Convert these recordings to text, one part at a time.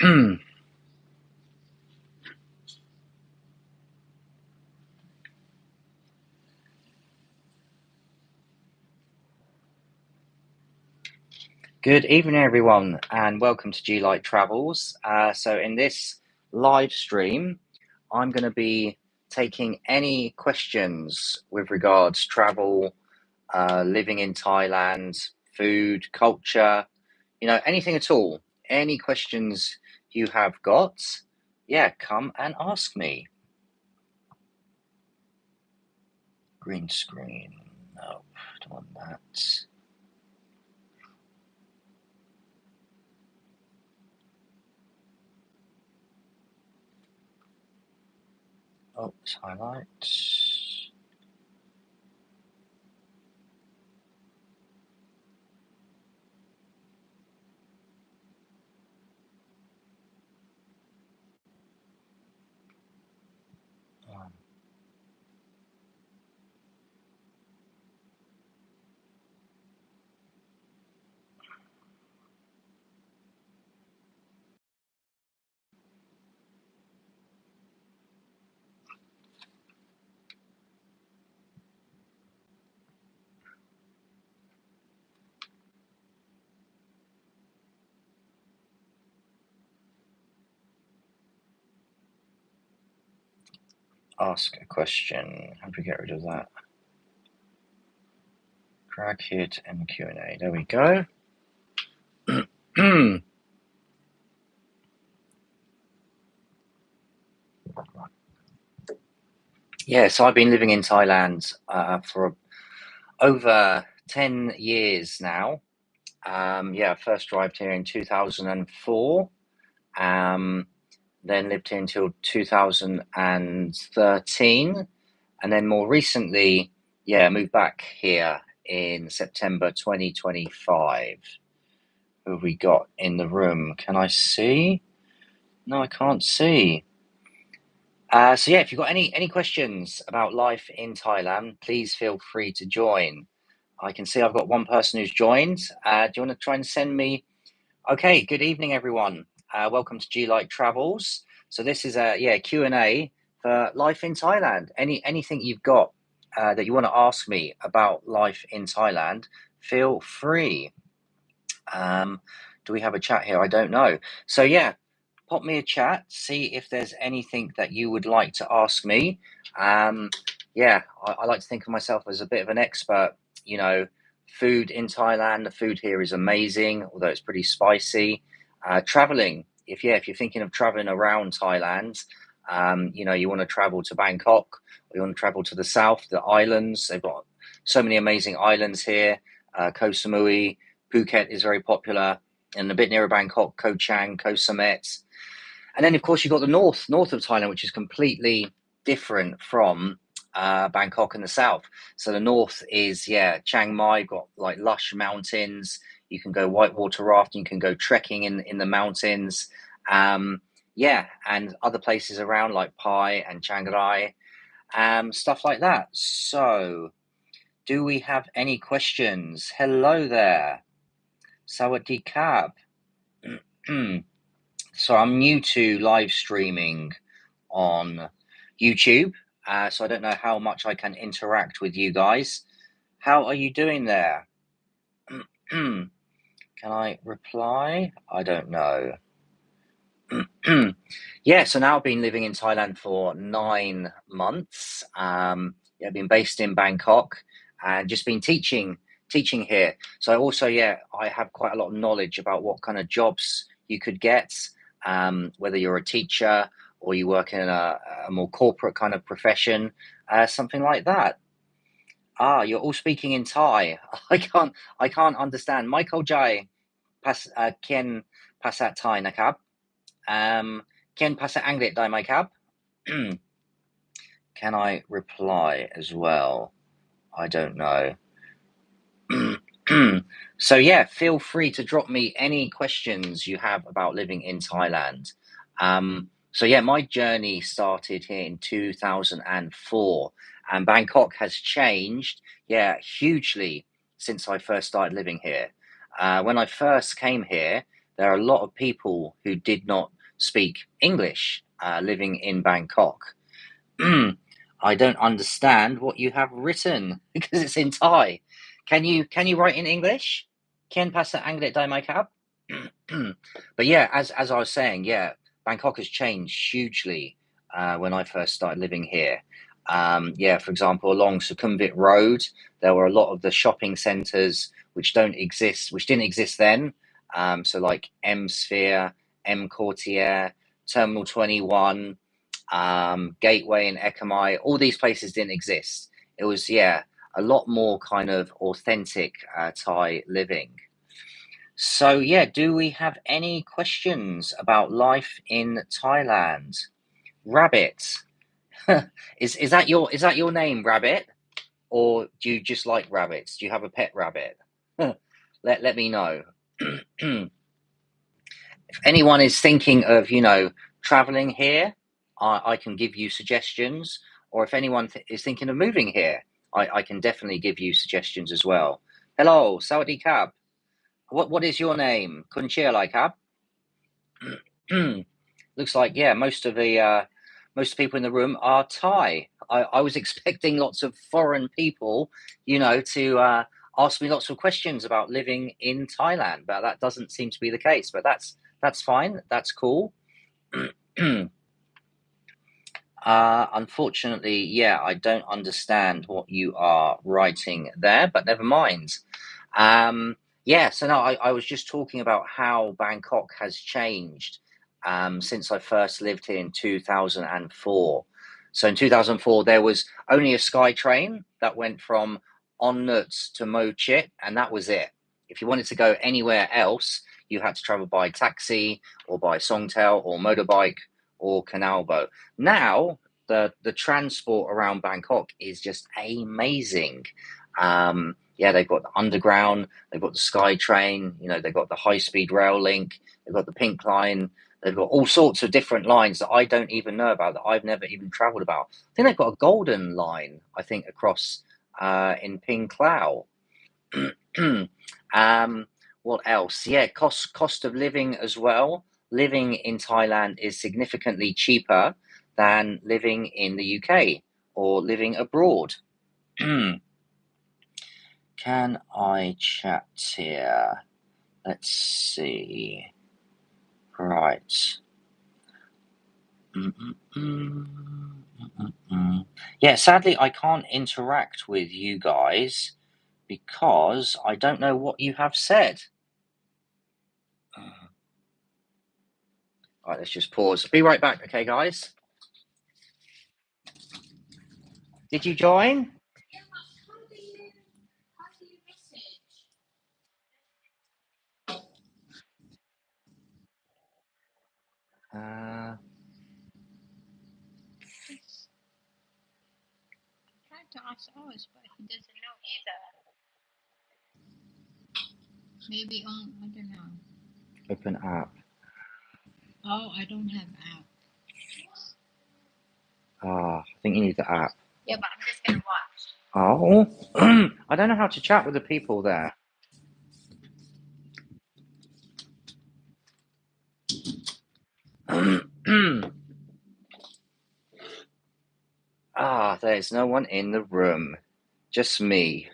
Good evening, everyone, and welcome to G Light Travels. So, in this live stream, I'm going to be taking any questions with regards travel, living in Thailand, food, culture, anything at all. Any questions you have got, yeah, come and ask me. Green screen. No, don't want that. Oh, it's highlights. Ask a question. How do we get rid of that? Drag hit and Q&A. There we go. Yeah, so I've been living in Thailand for over 10 years now. I first arrived here in 2004, then lived here until 2013, and then more recently, moved back here in September 2025. Who have we got in the room? Can I see? No, I can't see. If you've got any questions about life in Thailand, please feel free to join. I can see I've got one person who's joined. Do you want to try and send me? Okay, good evening, everyone. Welcome to G Light Travels. So this is a Q&A for life in Thailand. Anything you've got that you want to ask me about life in Thailand, feel free. Do we have a chat here? I don't know. So pop me a chat, see if there's anything that you would like to ask me. I like to think of myself as a bit of an expert. Food in Thailand, the food here is amazing, although it's pretty spicy. Traveling, if you're thinking of traveling around Thailand, you want to travel to Bangkok, or you want to travel to the south, the islands. They've got so many amazing islands here. Koh Samui, Phuket is very popular, and a bit nearer Bangkok, Koh Chang, Koh Samet. And then, of course, you've got the north of Thailand, which is completely different from Bangkok in the south. So the north is, Chiang Mai, got like lush mountains. You can go whitewater rafting, you can go trekking in the mountains. And other places around like Pai and Chiang Rai, stuff like that. So, do we have any questions? Hello there. Sawadee Krab. So I'm new to live streaming on YouTube, so I don't know how much I can interact with you guys. How are you doing there? Can I reply? I don't know. So now I've been living in Thailand for 9 months. I've been based in Bangkok and just been teaching here. So I also, I have quite a lot of knowledge about what kind of jobs you could get, whether you're a teacher or you work in a more corporate kind of profession, something like that. You're all speaking in Thai. I can't understand. Michael Jai pas Ken Pasat Thai nakab. Ken Pasat Anglet Dai my cab. Can I reply as well? I don't know. So feel free to drop me any questions you have about living in Thailand. My journey started here in 2004, and Bangkok has changed, hugely since I first started living here. When I first came here, there are a lot of people who did not speak English living in Bangkok. I don't understand what you have written because it's in Thai. Can you write in English? Can pasa Anglet dai mai kap? But yeah, as I was saying, yeah, Bangkok has changed hugely when I first started living here. Yeah, for example, along Sukhumvit Road, there were a lot of the shopping centres which didn't exist then. So like M Sphere, M Courtier, Terminal 21, Gateway and Ekamai, all these places didn't exist. It was, yeah, a lot more kind of authentic Thai living. So, yeah, do we have any questions about life in Thailand? Rabbit, is that your name, Rabbit, or do you just like rabbits? Do you have a pet rabbit? Let me know. If anyone is thinking of traveling here, I can give you suggestions. Or if anyone is thinking of moving here, I can definitely give you suggestions as well. Hello, Sawadee Kab. What is your name? Kunchia like Kab. Looks like, yeah, most people in the room are Thai. I was expecting lots of foreign people, to ask me lots of questions about living in Thailand, but that doesn't seem to be the case. But that's fine. That's cool. Unfortunately, yeah, I don't understand what you are writing there, but never mind. Yeah, so no, I was just talking about how Bangkok has changed since I first lived here in 2004. So in 2004, there was only a sky train that went from Onnut to Mo Chit, and that was it. If you wanted to go anywhere else, you had to travel by taxi or by Songtel or motorbike or canal boat. Now, the transport around Bangkok is just amazing. Yeah, they've got the underground, they've got the sky train, they've got the high speed rail link, they've got the pink line, they've got all sorts of different lines that I don't even know about, that I've never even traveled about. I think they've got a golden line, I think, across in Ping Klau. um, what else? Yeah, cost of living as well. Living in Thailand is significantly cheaper than living in the UK or living abroad. Can I chat here? Let's see. Right. Yeah, sadly, I can't interact with you guys because I don't know what you have said. All right, let's just pause. Be right back, okay, guys? Did you join? Uh, Tried to ask Oz, but he doesn't know either. Maybe on, I don't know. open app. Oh, I don't have app. I think you need the app. Yeah, but I'm just gonna watch. Oh, I don't know how to chat with the people there. There's no one in the room. Just me.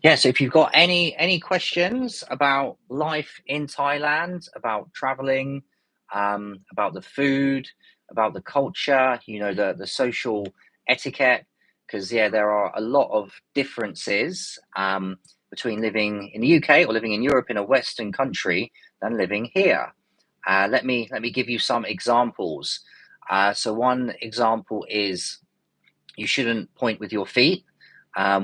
Yeah, so if you've got any questions about life in Thailand, about traveling, about the food, about the culture, the social etiquette, because yeah, there are a lot of differences between living in the UK or living in Europe in a Western country than living here. Let me give you some examples. So one example is you shouldn't point with your feet.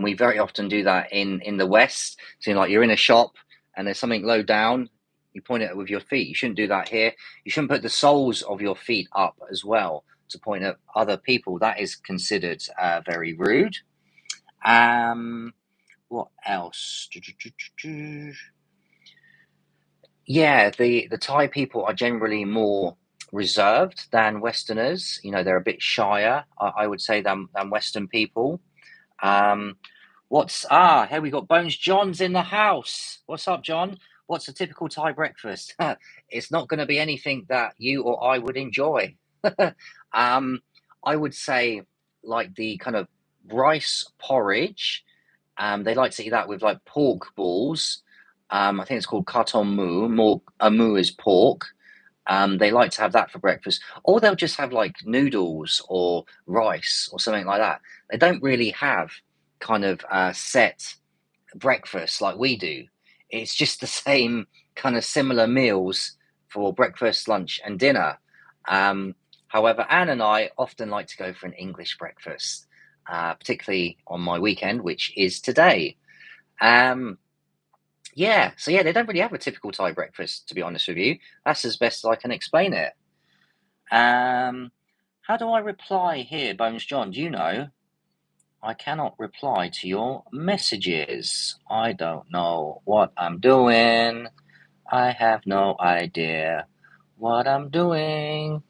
We very often do that in the West. So like you're in a shop and there's something low down, you point it with your feet. You shouldn't do that here. You shouldn't put the soles of your feet up as well to point at other people. That is considered very rude. What else? Yeah, the Thai people are generally more reserved than Westerners. You know, they're a bit shyer, I would say, than Western people. Um, here we got Bones John's in the house. What's up, John? What's a typical Thai breakfast? It's not going to be anything that you or I would enjoy. um, I would say like the kind of rice porridge. They like to eat that with like pork balls. I think it's called katon mu. More mu is pork. They like to have that for breakfast, or they'll just have like noodles or rice or something like that. They don't really have kind of set breakfast like we do. It's just the same kind of similar meals for breakfast, lunch, and dinner. Um, However, Anne and I often like to go for an English breakfast, particularly on my weekend, which is today. Um, yeah, so yeah, they don't really have a typical Thai breakfast, to be honest with you. That's as best as I can explain it. Um, how do I reply here, Bones John? Do you know? I cannot reply to your messages. I don't know what I'm doing. I have no idea what I'm doing.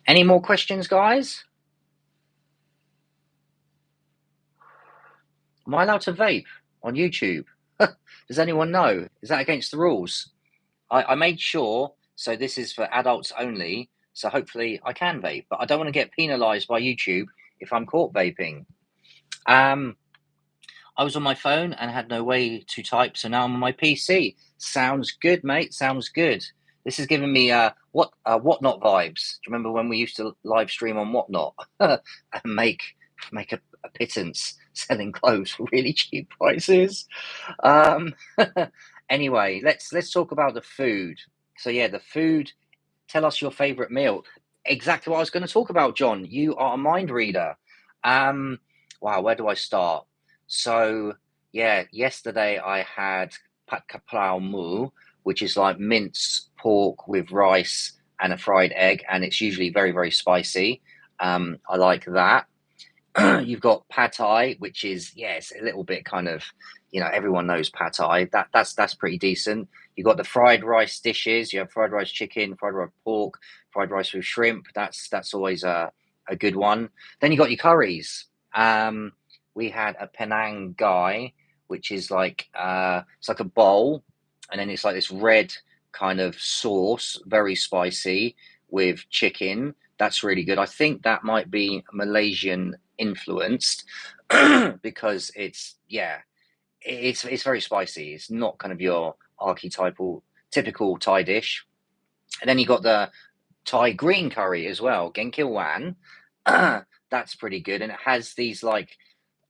Any more questions, guys? Am I allowed to vape on YouTube? Does anyone know? Is that against the rules? I made sure, so this is for adults only, so hopefully I can vape, but I don't want to get penalized by YouTube if I'm caught vaping. Um, I was on my phone and had no way to type, so now I'm on my PC. Sounds good, mate. Sounds good. This is giving me whatnot vibes. Do you remember when we used to live stream on whatnot and make a pittance selling clothes for really cheap prices? Um, anyway, let's talk about the food. So yeah, the food. Tell us your favorite meal. Exactly what I was going to talk about, John. You are a mind reader. Um, wow, where do I start? So yeah, yesterday I had pat kaplau mu, which is like minced pork with rice and a fried egg, and it's usually very, very spicy. I like that. You've got pad thai, which is yes, a little bit kind of, everyone knows pad thai. That's pretty decent. You've got the fried rice dishes. You have fried rice chicken, fried rice pork, fried rice with shrimp. That's always a good one. Then you got your curries. We had a Penang Gai, which is like it's like a bowl, and then it's like this red kind of sauce, very spicy with chicken. That's really good. I think that might be Malaysian influenced because it's very spicy. It's not kind of your archetypal typical Thai dish. And then you got the Thai green curry as well, Genkilwan. That's pretty good, and it has these like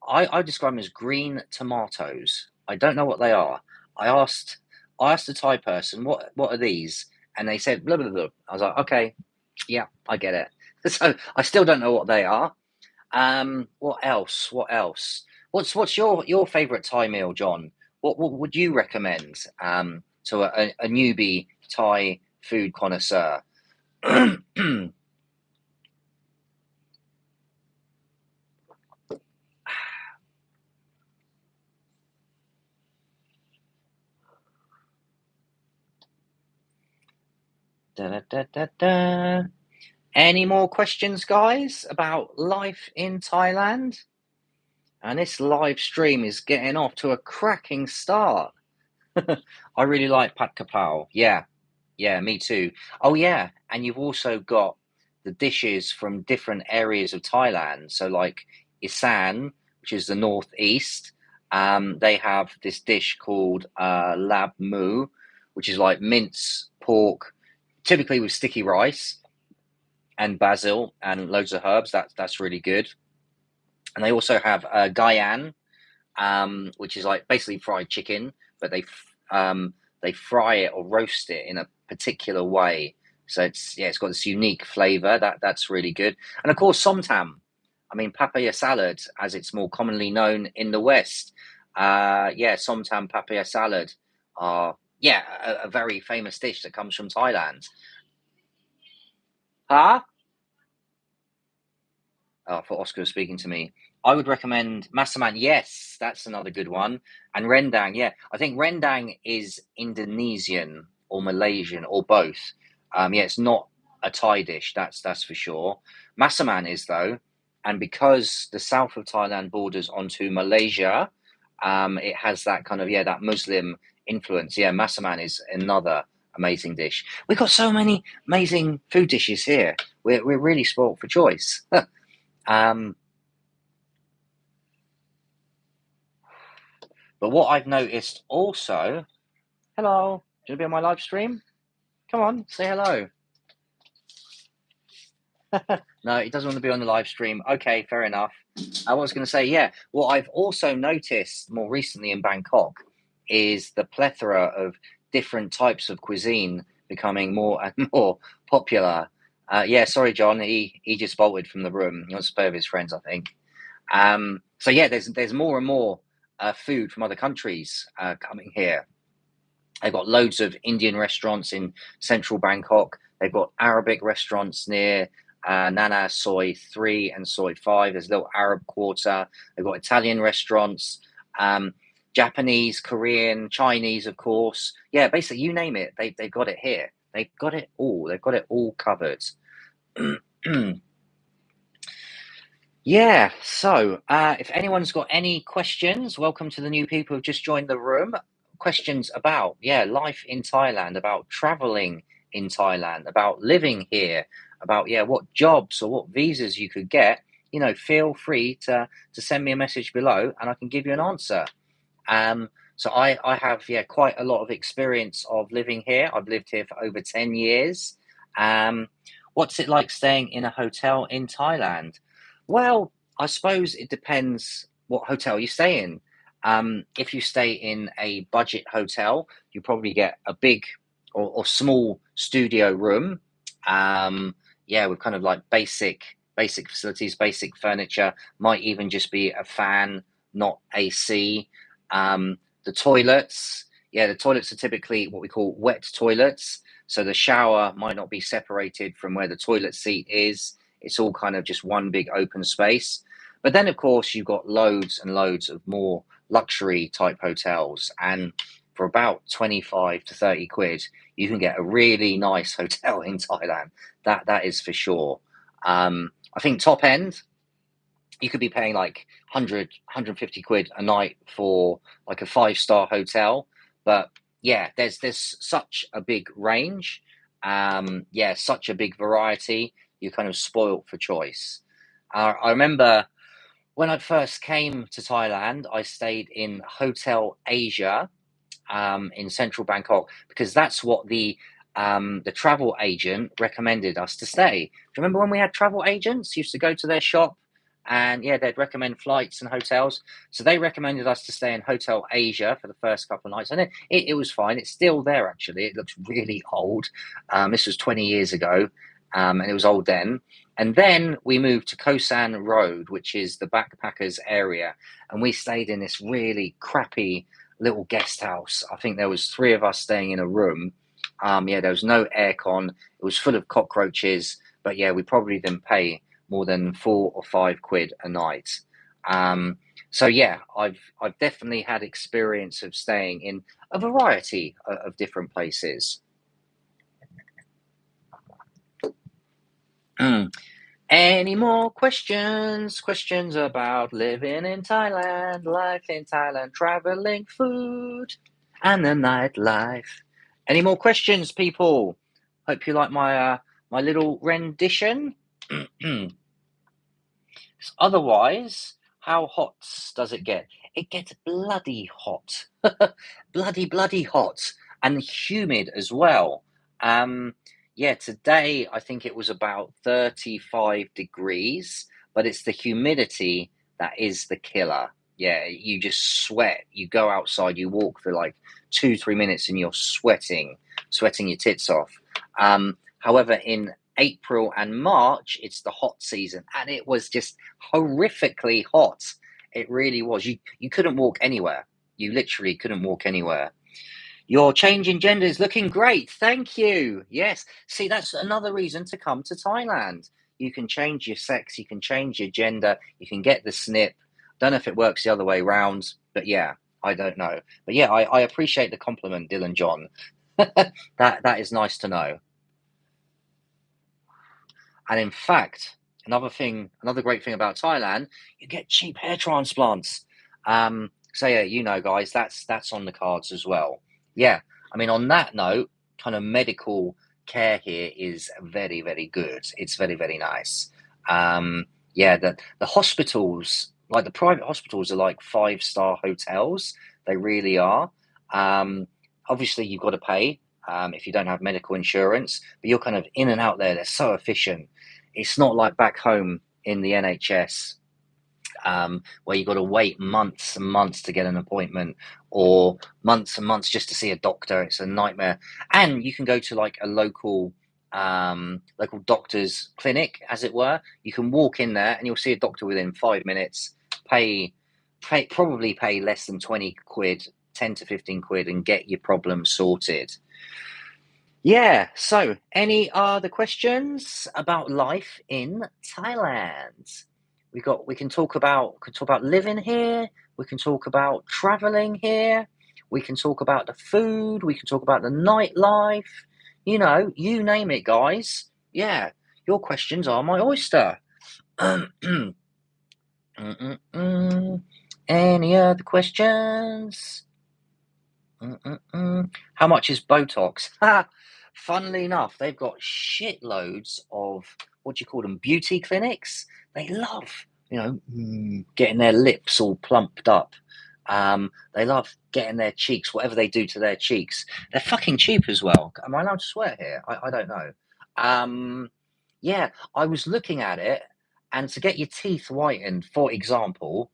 I describe them as green tomatoes. I don't know what they are. I asked I asked a Thai person what are these, and they said blah blah blah. I was like, okay, yeah, I get it. So I still don't know what they are. What else? What else? What's your favorite Thai meal, John? What would you recommend to a newbie Thai food connoisseur? Da, da, da, da, da. Any more questions, guys, about life in Thailand? And this live stream is getting off to a cracking start. I really like Pat Kapau. Yeah, yeah, me too. Oh, yeah, and you've also got the dishes from different areas of Thailand. So, like Isan, which is the northeast, they have this dish called Lab Mu, which is like mince pork, typically with sticky rice and basil and loads of herbs. That's really good. And they also have Gaian, which is like basically fried chicken, but they fry it or roast it in a particular way. So it's got this unique flavor that's really good. And of course, somtam. I mean, papaya salad, as it's more commonly known in the West. Somtam papaya salad are a very famous dish that comes from Thailand. Huh? For Oscar speaking to me. I would recommend Masaman. Yes, that's another good one. And Rendang. Yeah, I think Rendang is Indonesian or Malaysian or both. Yeah, it's not a Thai dish, that's for sure. Masaman is though, and because the south of Thailand borders onto Malaysia, it has that kind of that Muslim influence. Yeah, masaman is another amazing dish. We've got so many amazing food dishes here. We're really spoilt for choice. um, but what I've noticed also, hello, do you want to be on my live stream? Come on, say hello. No, he doesn't want to be on the live stream. Okay, fair enough. I was going to say, yeah, what I've also noticed more recently in Bangkok is the plethora of different types of cuisine becoming more and more popular. Yeah, sorry, John. He just bolted from the room. He wants to play with his friends, I think. So yeah, there's more and more food from other countries coming here. They've got loads of Indian restaurants in central Bangkok. They've got Arabic restaurants near Nana Soi 3 and Soi 5. There's a little Arab quarter. They've got Italian restaurants, Japanese, Korean, Chinese, of course. Yeah, basically, you name it, they've got it here. They've got it all. They've got it all covered. Yeah, so if anyone's got any questions, welcome to the new people who've just joined the room. Questions about, life in Thailand, about traveling in Thailand, about living here, about, what jobs or what visas you could get, feel free to send me a message below and I can give you an answer. So I have, quite a lot of experience of living here. I've lived here for over 10 years. What's it like staying in a hotel in Thailand? Well, I suppose it depends what hotel you stay in. If you stay in a budget hotel, you probably get a big or small studio room. With kind of like basic facilities, basic furniture. Might even just be a fan, not AC. The toilets, the toilets are typically what we call wet toilets. So the shower might not be separated from where the toilet seat is. It's all kind of just one big open space. But then, of course, you've got loads and loads of more luxury type hotels. And for about 25 to 30 quid, you can get a really nice hotel in Thailand. That is for sure. I think top end, you could be paying like 150 quid a night for like a 5-star hotel. But yeah, there's such a big range. Such a big variety. You're kind of spoilt for choice. I remember when I first came to Thailand, I stayed in Hotel Asia in central Bangkok because that's what the travel agent recommended us to stay. Do you remember when we had travel agents? Used to go to their shop and they'd recommend flights and hotels. So they recommended us to stay in Hotel Asia for the first couple of nights, and it was fine. It's still there actually. It looks really old. This was 20 years ago, and it was old then. And then we moved to Koh San Road, which is the backpackers area, and we stayed in this really crappy little guest house. I think there was 3 of us staying in a room. There was no aircon. It was full of cockroaches, but we probably didn't pay more than 4 or 5 quid a night. I've definitely had experience of staying in a variety of different places. Any more questions? Questions about living in Thailand, life in Thailand, traveling, food, and the nightlife. Any more questions, people? Hope you like my little rendition. Otherwise, how hot does it get? It gets bloody hot. bloody hot. And humid as well. Today I think it was about 35 degrees, but it's the humidity that is the killer. Yeah, you just sweat. You go outside, you walk for like 2-3 minutes and you're sweating your tits off. However, in April and March, it's the hot season, and it was just horrifically hot. It really was. You couldn't walk anywhere. You literally couldn't walk anywhere. Your change in gender is looking great. Thank you. Yes. See, that's another reason to come to Thailand. You can change your sex. You can change your gender. You can get the snip. Don't know if it works the other way around, but I don't know. But I appreciate the compliment, Dylan John. That is nice to know. And in fact, another great thing about Thailand, you get cheap hair transplants. So yeah, you know, guys, that's on the cards as well. Yeah, I mean, on that note, kind of medical care here is very, very good. It's very, very nice. Yeah, the hospitals, like the private hospitals, are like 5-star hotels. They really are. Obviously, you've got to pay if you don't have medical insurance, but you're kind of in and out there. They're so efficient. It's not like back home in the NHS, where you've got to wait months and months to get an appointment, or months and months just to see a doctor. It's a nightmare. And you can go to like a local doctor's clinic, as it were. You can walk in there and you'll see a doctor within 5 minutes. Probably pay less than 20 quid, 10 to 15 quid, and get your problem sorted. Yeah, so any other questions about life in Thailand? We can talk about living here, we can talk about traveling here, we can talk about the food, we can talk about the nightlife, you know, you name it, guys. Yeah, your questions are my oyster. Any other questions? How much is Botox? Funnily enough, they've got shitloads of, what do you call them, beauty clinics. They love, getting their lips all plumped up. They love getting their cheeks, whatever they do to their cheeks. They're fucking cheap as well. Am I allowed to swear here? I don't know. Yeah, I was looking at it, and to get your teeth whitened, for example,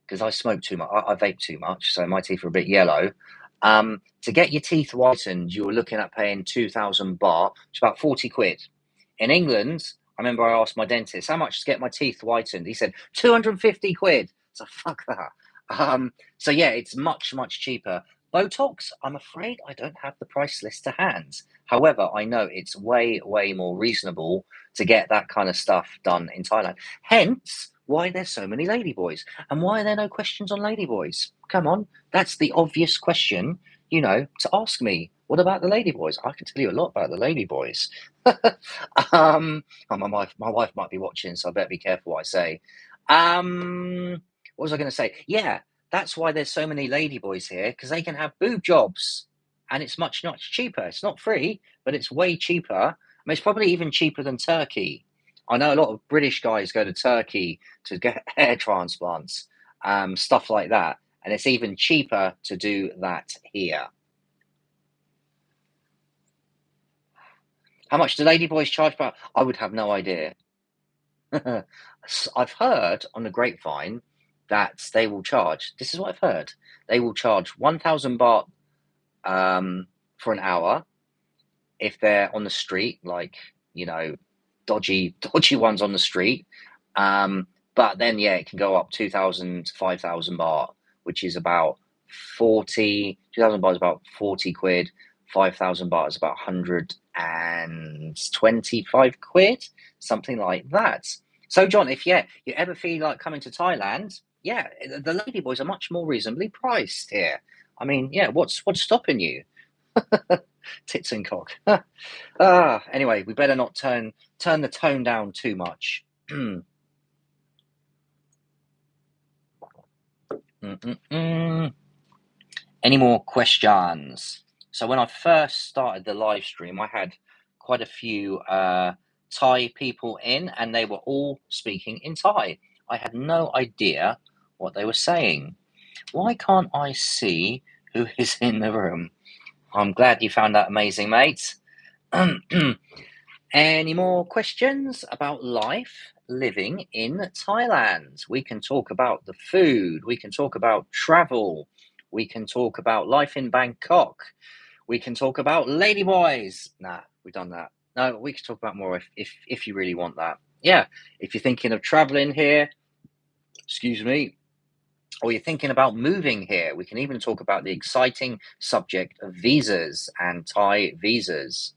because I smoke too much, I vape too much, so my teeth are a bit yellow. To get your teeth whitened, you were looking at paying 2,000 baht, which is about 40 quid. In England, I remember I asked my dentist, how much to get my teeth whitened? He said, 250 quid. So fuck that. So yeah, it's much, much cheaper. Botox, I'm afraid I don't have the price list to hand. However, I know it's way, way more reasonable to get that kind of stuff done in Thailand. Hence, why there's so many ladyboys. And why are there no questions on ladyboys? Come on, that's the obvious question, to ask me. What about the ladyboys? I can tell you a lot about the ladyboys. My wife might be watching, so I better be careful what I say. What was I going to say? Yeah, that's why there's so many ladyboys here, because they can have boob jobs, and it's much, much cheaper. It's not free, but it's way cheaper. I mean, it's probably even cheaper than Turkey. I know a lot of British guys go to Turkey to get hair transplants, stuff like that, and it's even cheaper to do that here. How much do ladyboys charge per? I would have no idea. I've heard on the grapevine that they will charge. This is what I've heard. They will charge 1,000 baht for an hour if they're on the street, like dodgy ones on the street. But then it can go up 2,000 to 5,000 baht, which is about 40. 2,000 baht is about 40 quid. 5,000 baht is about 125 quid, something like that. So, John, if you ever feel like coming to Thailand, the ladyboys are much more reasonably priced here. I mean, what's stopping you? Tits and cock. Anyway, we better not turn the tone down too much. Any more questions? So when I first started the live stream, I had quite a few Thai people in, and they were all speaking in Thai. I had no idea what they were saying. Why can't I see who is in the room? I'm glad you found that amazing, mate. Any more questions about life living in Thailand? We can talk about the food. We can talk about travel. We can talk about life in Bangkok. We can talk about ladyboys. Nah, we've done that. No, we can talk about more if you really want that. Yeah, if you're thinking of traveling here, excuse me, or you're thinking about moving here, we can even talk about the exciting subject of visas and Thai visas.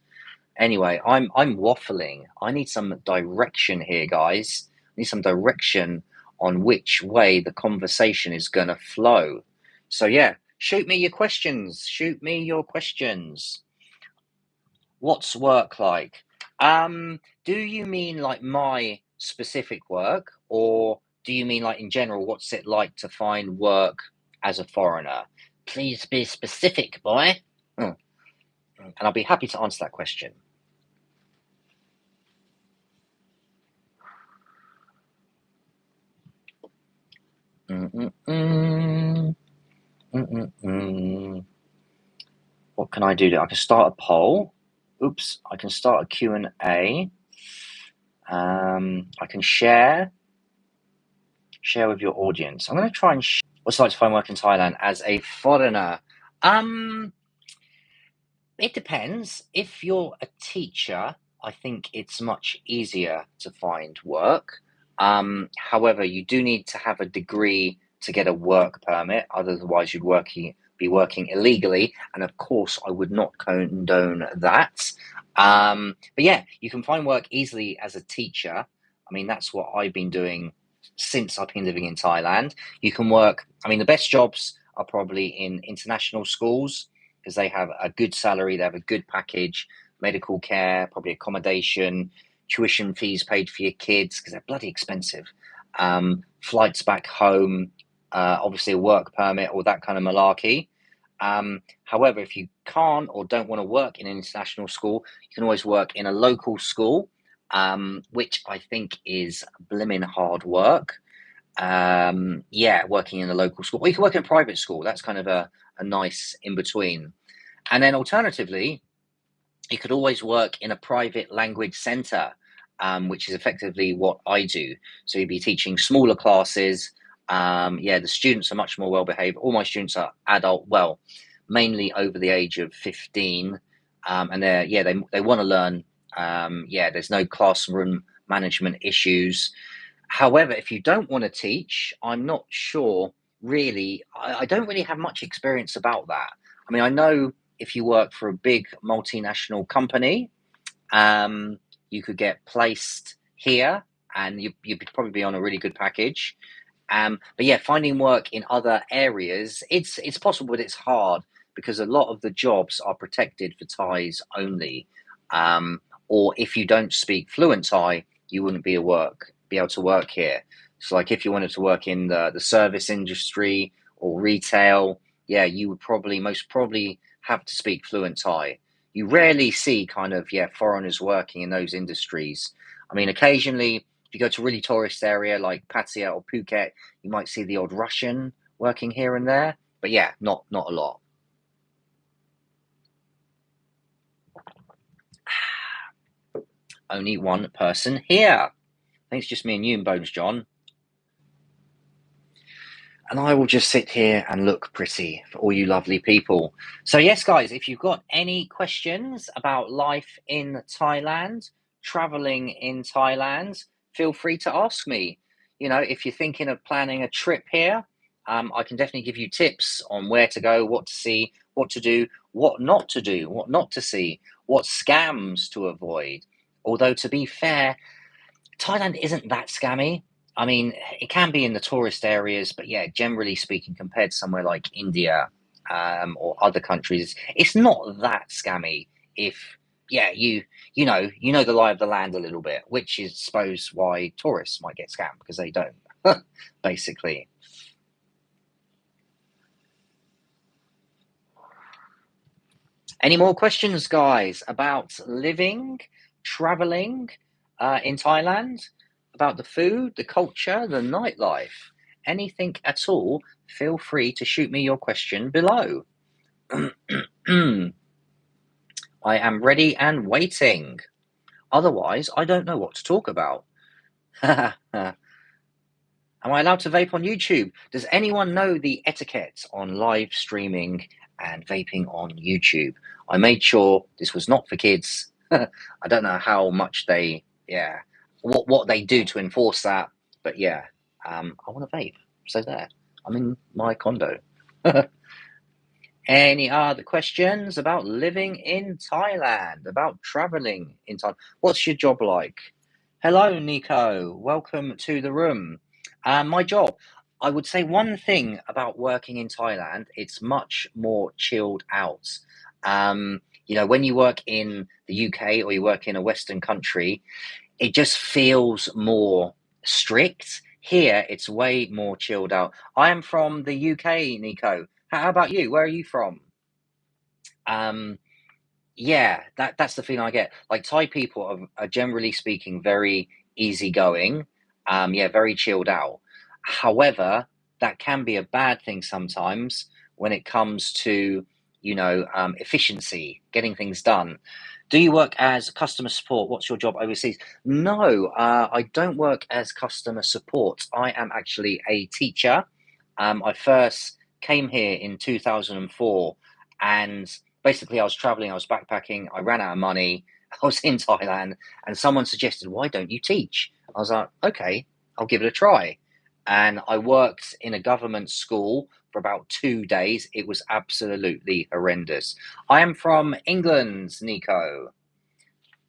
Anyway, I'm waffling. I need some direction here, guys. I need some direction on which way the conversation is going to flow. So shoot me your questions. Shoot me your questions. What's work like? Do you mean like my specific work, or do you mean like in general, what's it like to find work as a foreigner? Please be specific, boy. Hmm, And I'll be happy to answer that question. Mm-mm-mm. Mm-mm-mm. What can I do? I can start a poll. Oops, I can start a Q&A. I can share with your audience. I'm going to try and what's it like to find work in Thailand as a foreigner? It depends. If you're a teacher, I think it's much easier to find work. However, you do need to have a degree to get a work permit, otherwise you'd be working illegally, and of course I would not condone that. But yeah, you can find work easily as a teacher. I mean, that's what I've been doing since I've been living in Thailand. You can work, I mean, the best jobs are probably in international schools because they have a good salary, they have a good package, medical care, probably accommodation, tuition fees paid for your kids because they're bloody expensive, flights back home, obviously a work permit, all that kind of malarkey. However, if you can't or don't want to work in an international school, you can always work in a local school, which I think is blimmin' hard work. Yeah, working in a local school. Or you can work in a private school. That's kind of a nice in between. And then alternatively, you could always work in a private language center, which is effectively what I do. So you'd be teaching smaller classes. Yeah, the students are much more well behaved. All my students are adult, well, mainly over the age of 15. And they want to learn. Yeah, there's no classroom management issues. However, if you don't want to teach, I'm not sure really. I don't really have much experience about that. I mean, I know if you work for a big multinational company, um, you could get placed here and you'd probably be on a really good package. But yeah, finding work in other areas, it's possible, but it's hard because a lot of the jobs are protected for Thais only. Um, or if you don't speak fluent Thai, you wouldn't be able to work here. So like if you wanted to work in the service industry or retail, yeah, you would most probably have to speak fluent Thai. You rarely see kind of foreigners working in those industries. I mean, occasionally if you go to a really tourist area like Pattaya or Phuket, you might see the odd Russian working here and there, but yeah, not a lot. Only one person here. I think it's just me and you and Bones, John. And I will just sit here and look pretty for all you lovely people. So, yes, guys, if you've got any questions about life in Thailand, traveling in Thailand, feel free to ask me. You know, if you're thinking of planning a trip here, I can definitely give you tips on where to go, what to see, what to do, what not to see, what scams to avoid. Although, to be fair, Thailand isn't that scammy. I mean, it can be in the tourist areas, but yeah, generally speaking, compared to somewhere like India or other countries, it's not that scammy. If yeah, you know the lie of the land a little bit, which is suppose why tourists might get scammed because they don't, basically. Any more questions, guys, about living, traveling in Thailand, about the food, the culture, the nightlife? Anything at all, feel free to shoot me your question below. I am ready and waiting. Otherwise, I don't know what to talk about. Am I allowed to vape on YouTube? Does anyone know the etiquette on live streaming and vaping on YouTube? I made sure this was not for kids. I don't know how much what they do to enforce that, but yeah, I want to vape. So there, I'm in my condo. Any other questions about living in Thailand, about traveling in Thailand? What's your job like? Hello, Nico. Welcome to the room. My job, I would say one thing about working in Thailand, it's much more chilled out. You know, when you work in the UK or you work in a Western country, it just feels more strict. Here, it's way more chilled out. I am from the UK, Nico. How about you? Where are you from? Um, yeah, that's the feeling I get. Like Thai people are generally speaking very easygoing. Yeah, very chilled out. However, that can be a bad thing sometimes when it comes to, efficiency, getting things done. Do you work as customer support? What's your job overseas? No, I don't work as customer support. I am actually a teacher. I first came here in 2004, and basically I was traveling, I was backpacking, I ran out of money, I was in Thailand, and someone suggested, why don't you teach? I was like, okay, I'll give it a try. And I worked in a government school for about 2 days. It was absolutely horrendous. I am from England, Nico.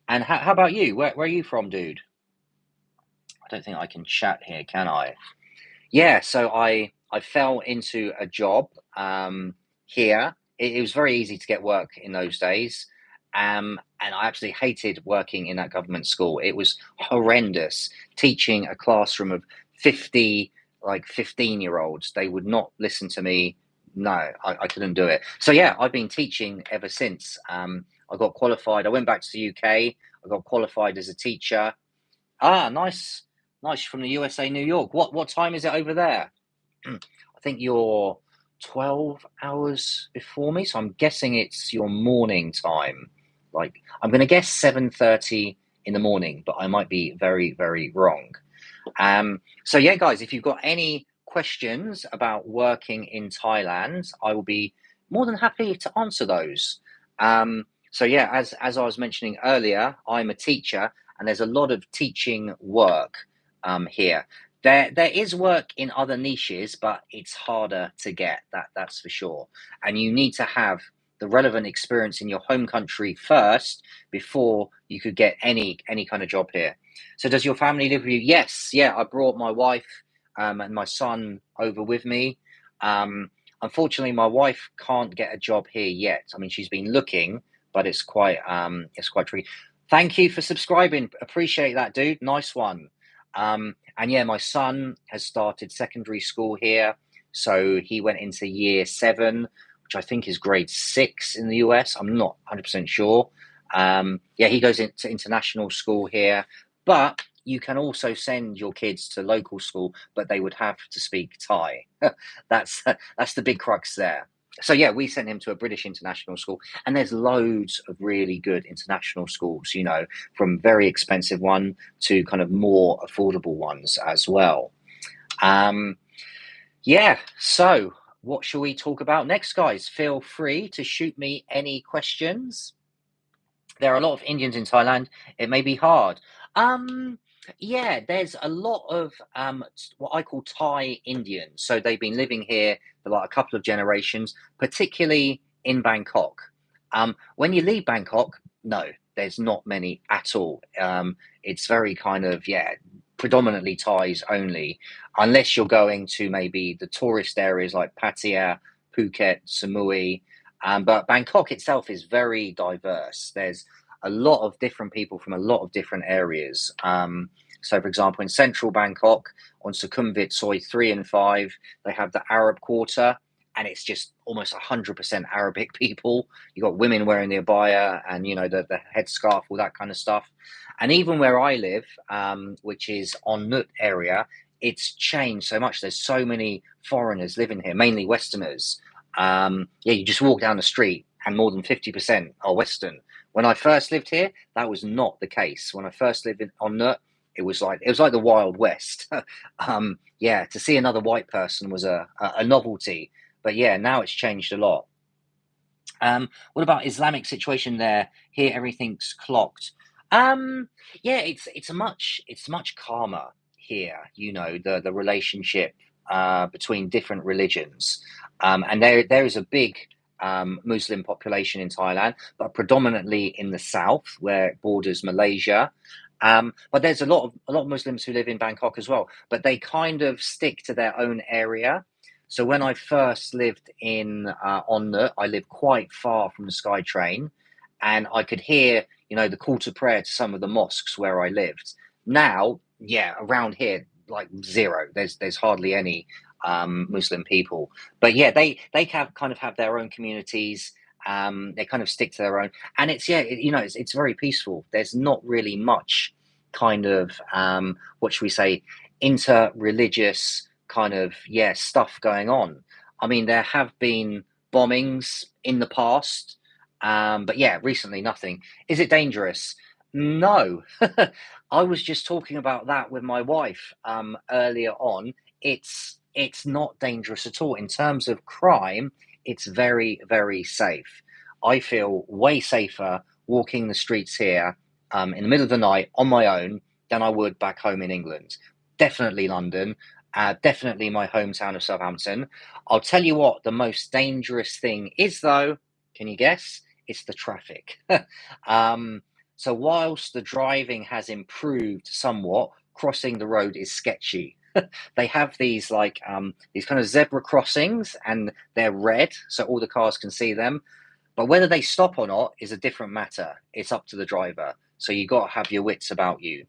And how about you? Where are you from, dude? I don't think I can chat here, can I? Yeah, so I fell into a job here. It was very easy to get work in those days, and I absolutely hated working in that government school. It was horrendous teaching a classroom of 50 like 15-year-olds. They would not listen to me. No, I couldn't do it. So yeah, I've been teaching ever since. I got qualified. I went back to the UK. I got qualified as a teacher. Ah, nice, nice from the USA, New York. What time is it over there? I think you're 12 hours before me, so I'm guessing it's your morning time. Like I'm going to guess 7:30 in the morning, but I might be very, very wrong. So yeah, guys, if you've got any questions about working in Thailand, I will be more than happy to answer those. So yeah, as I was mentioning earlier, I'm a teacher, and there's a lot of teaching work here. There is work in other niches, but it's harder to get. That's for sure. And you need to have the relevant experience in your home country first before you could get any kind of job here. So does your family live with you? Yes, yeah. I brought my wife and my son over with me. Unfortunately, my wife can't get a job here yet. I mean, she's been looking, but it's quite tricky. Thank you for subscribing. Appreciate that, dude. Nice one. And yeah, my son has started secondary school here, so he went into year 7, which I think is grade 6 in the US. I'm not 100% sure. Yeah, he goes into international school here, but you can also send your kids to local school, but they would have to speak Thai. That's the big crux there. So yeah, we sent him to a British international school, and there's loads of really good international schools, from very expensive one to kind of more affordable ones as well. Um, yeah, so what shall we talk about next, guys? Feel free to shoot me any questions. There are a lot of Indians in Thailand. It may be hard. Um, yeah, there's a lot of what I call Thai Indians. So they've been living here for like a couple of generations, particularly in Bangkok. When you leave Bangkok, no, there's not many at all. It's very kind of, yeah, predominantly Thais only, unless you're going to maybe the tourist areas like Pattaya, Phuket, Samui. But Bangkok itself is very diverse. There's a lot of different people from a lot of different areas. So, for example, in central Bangkok, on Sukhumvit Soi 3 and 5, they have the Arab Quarter, and it's just almost 100% Arabic people. You got women wearing the abaya and the headscarf, all that kind of stuff. And even where I live, which is on Nut area, it's changed so much. There's so many foreigners living here, mainly Westerners. Yeah, you just walk down the street and more than 50% are Western. When I first lived here, that was not the case. When I first lived on Nut, it was like the Wild West. Yeah, to see another white person was a novelty. But yeah, now it's changed a lot. What about Islamic situation there? Here everything's clocked. Um, yeah, it's much calmer here. The relationship between different religions, and there is a big Muslim population in Thailand, but predominantly in the south where it borders Malaysia. But there's a lot of Muslims who live in Bangkok as well, but they kind of stick to their own area. So when I first lived in On Nut, I lived quite far from the SkyTrain, and I could hear, the call to prayer to some of the mosques where I lived. Now, yeah, around here, like zero. There's hardly any Muslim people, but yeah, they kind of have their own communities. They kind of stick to their own, and it's it's very peaceful. There's not really much kind of what should we say, inter-religious kind of stuff going on. I mean, there have been bombings in the past, but yeah, recently nothing. Is it dangerous? No. I was just talking about that with my wife earlier on. It's not dangerous at all in terms of crime. It's very, very safe. I feel way safer walking the streets here in the middle of the night on my own than I would back home in England. Definitely London, definitely my hometown of Southampton. I'll tell you what the most dangerous thing is, though. Can you guess? It's the traffic. um, so, whilst the driving has improved somewhat, crossing the road is sketchy. They have these kind of zebra crossings, and they're red, so all the cars can see them. But whether they stop or not is a different matter. It's up to the driver. So you got to have your wits about you.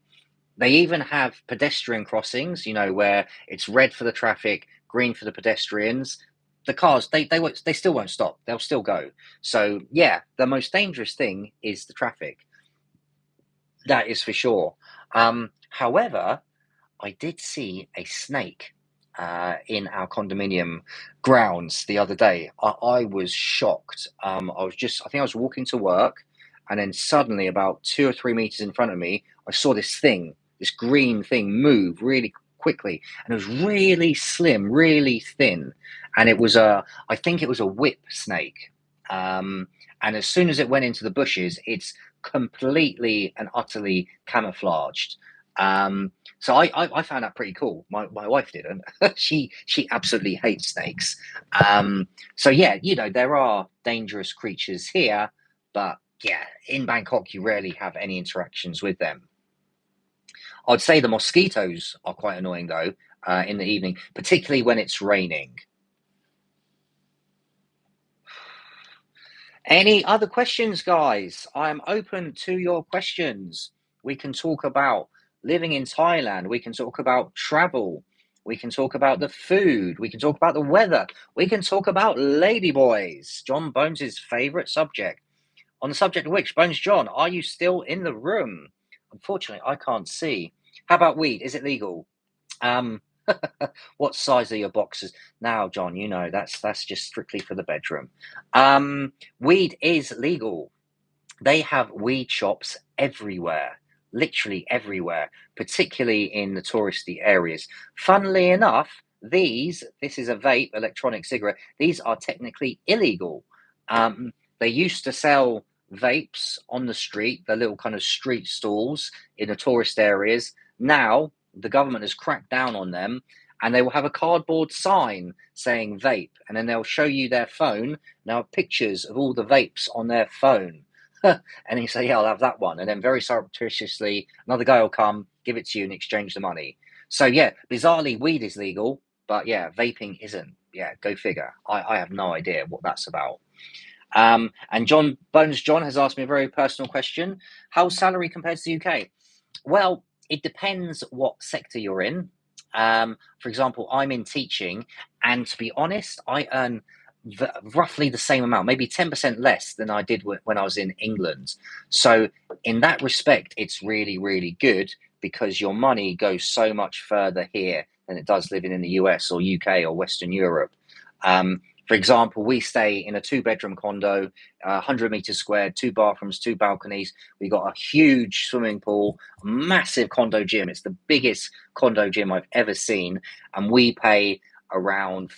They even have pedestrian crossings, where it's red for the traffic, green for the pedestrians. The cars, they still won't stop. They'll still go. So yeah, the most dangerous thing is the traffic. That is for sure. However, I did see a snake in our condominium grounds the other day. I was shocked. I think I was walking to work, and then suddenly, about 2 or 3 meters in front of me, I saw this green thing move really quickly, and it was really slim, really thin, and I think it was a whip snake. Um, and as soon as it went into the bushes, it's completely and utterly camouflaged. So I found that pretty cool. My wife didn't. She absolutely hates snakes. So yeah, there are dangerous creatures here, but yeah, in Bangkok you rarely have any interactions with them. I'd say the mosquitoes are quite annoying though in the evening, particularly when it's raining. Any other questions, guys? I'm open to your questions. We can talk about living in Thailand. We can talk about travel. We can talk about the food. We can talk about the weather. We can talk about ladyboys, John Bones's favorite subject. On the subject of which, Bones John, are you still in the room? Unfortunately, I can't see. How about weed? Is it legal? Um, what size are your boxes? Now, John, that's just strictly for the bedroom. Weed is legal. They have weed shops everywhere, literally everywhere, particularly in the touristy areas. Funnily enough, this is a vape, electronic cigarette. These are technically illegal. They used to sell vapes on the street, the little kind of street stalls in the tourist areas. Now the government has cracked down on them, and they will have a cardboard sign saying vape, and then they'll show you their phone. Now, pictures of all the vapes on their phone. And you say, yeah, I'll have that one. And then very surreptitiously, another guy will come, give it to you and exchange the money. So, yeah, bizarrely, weed is legal, but yeah, vaping isn't. Yeah, go figure. I have no idea what that's about. And Bones John has asked me a very personal question. How's salary compared to the UK? Well, it depends what sector you're in. For example, I'm in teaching, and to be honest, I earn roughly the same amount, maybe 10% less than I did when I was in England. So, in that respect, it's really, really good because your money goes so much further here than it does living in the US or UK or Western Europe. For example, we stay in a 2-bedroom condo, 100 meters squared, 2 bathrooms, 2 balconies. We got a huge swimming pool, a massive condo gym. It's the biggest condo gym I've ever seen, and we pay around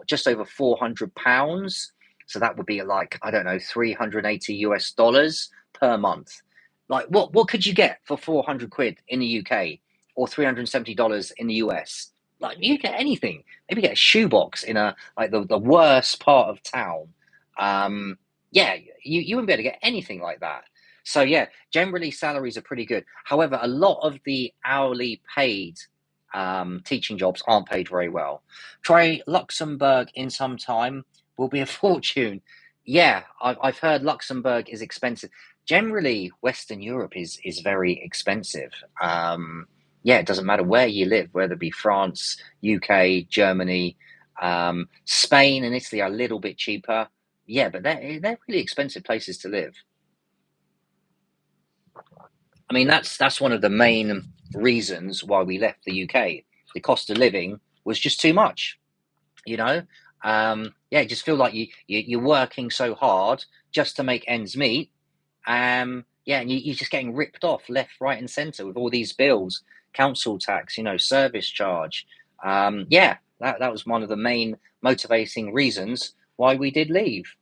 just over £400. So that would be like, I don't know, 380 US dollars per month. Like what could you get for 400 quid in the UK or $370 in the US? Like you get anything. Maybe get a shoebox in the worst part of town. Yeah, you wouldn't be able to get anything like that. So yeah, generally salaries are pretty good. However, a lot of the hourly paid teaching jobs aren't paid very well. Try Luxembourg in some time, will be a fortune. Yeah, I've heard Luxembourg is expensive. Generally, Western Europe is very expensive. Yeah, it doesn't matter where you live, whether it be France, UK, Germany, Spain and Italy are a little bit cheaper. Yeah, but they're really expensive places to live. I mean, that's one of the main reasons why we left the UK. The cost of living was just too much, you know. Yeah, just feel like you're working so hard just to make ends meet. Yeah, and you're just getting ripped off left, right, and centre with all these bills, council tax, service charge. Yeah, that was one of the main motivating reasons why we did leave.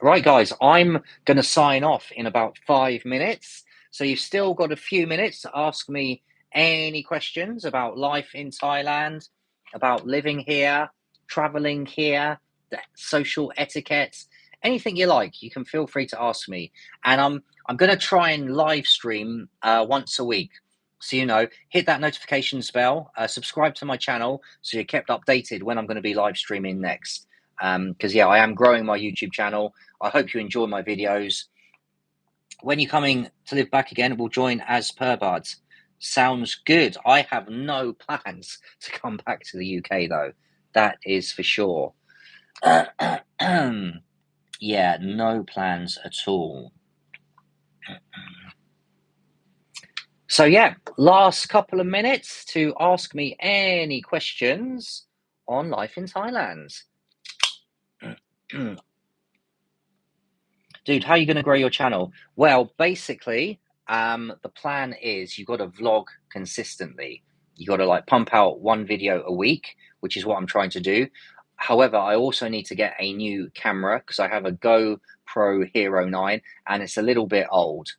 Right, guys, I'm going to sign off in about 5 minutes. So you've still got a few minutes to ask me any questions about life in Thailand, about living here, traveling here, the social etiquette, anything you like. You can feel free to ask me, and I'm going to try and live stream once a week. So hit that notifications bell, subscribe to my channel, so you're kept updated when I'm going to be live streaming next. Because yeah, I am growing my YouTube channel. I hope you enjoy my videos. When you're coming to live back again, we'll join as per, bud. Sounds good. I have no plans to come back to the UK, though. That is for sure. Yeah, no plans at all. So yeah, last couple of minutes to ask me any questions on life in Thailand. Dude, how are you going to grow your channel? Well, basically, the plan is you've got to vlog consistently. You got to pump out one video a week, which is what I'm trying to do. However, I also need to get a new camera because I have a GoPro Hero 9 and it's a little bit old.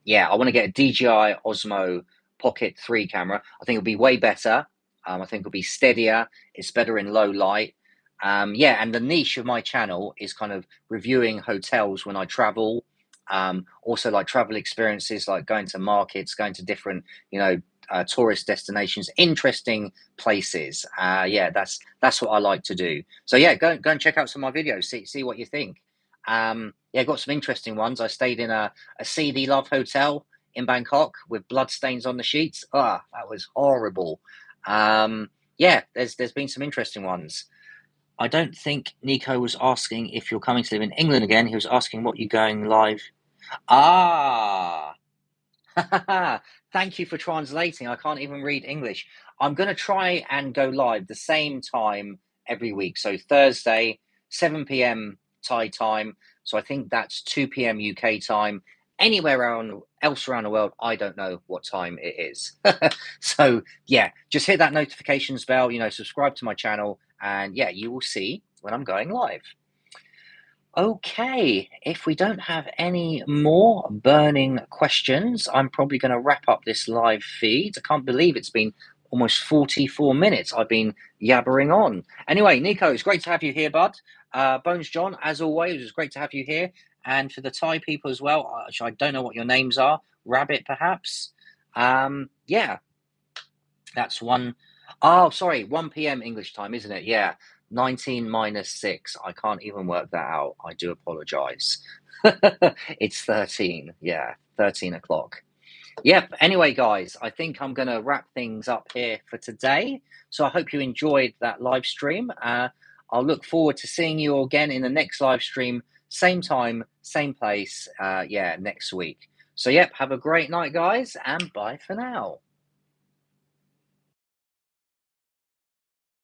Yeah, I want to get a DJI Osmo Pocket 3 camera. I think it'll be way better. I think it'll be steadier. It's better in low light. Yeah, and the niche of my channel is kind of reviewing hotels when I travel. Also like travel experiences, like going to markets, going to different, tourist destinations, interesting places. Yeah, that's what I like to do. So yeah, go and check out some of my videos, see what you think. Yeah, got some interesting ones. I stayed in a seedy love hotel in Bangkok with blood stains on the sheets. That was horrible. Yeah, there's been some interesting ones. I don't think Nico was asking if you're coming to live in England again. He was asking what you're going live. Ah, thank you for translating. I can't even read English. I'm going to try and go live the same time every week. So Thursday, 7 p.m. Thai time. So I think that's 2 p.m. UK time. Anywhere else around the world, I don't know what time it is. So yeah, just hit that notifications bell, subscribe to my channel, and yeah, you will see when I'm going live. Okay, if we don't have any more burning questions, I'm probably going to wrap up this live feed. I can't believe it's been almost 44 minutes I've been yabbering on. Anyway, Nico, it's great to have you here, bud. Bones John, as always, it's great to have you here. And for the Thai people as well, I don't know what your names are. Rabbit, perhaps? Yeah, that's 1 p.m. English time, isn't it? Yeah. 19 minus 6. I can't even work that out. I do apologize. It's 13. Yeah, 13 o'clock. Yep. Anyway, guys, I think I'm going to wrap things up here for today. So I hope you enjoyed that live stream. I'll look forward to seeing you all again in the next live stream, same time, same place. Yeah, next week. So, yep, have a great night, guys, and bye for now.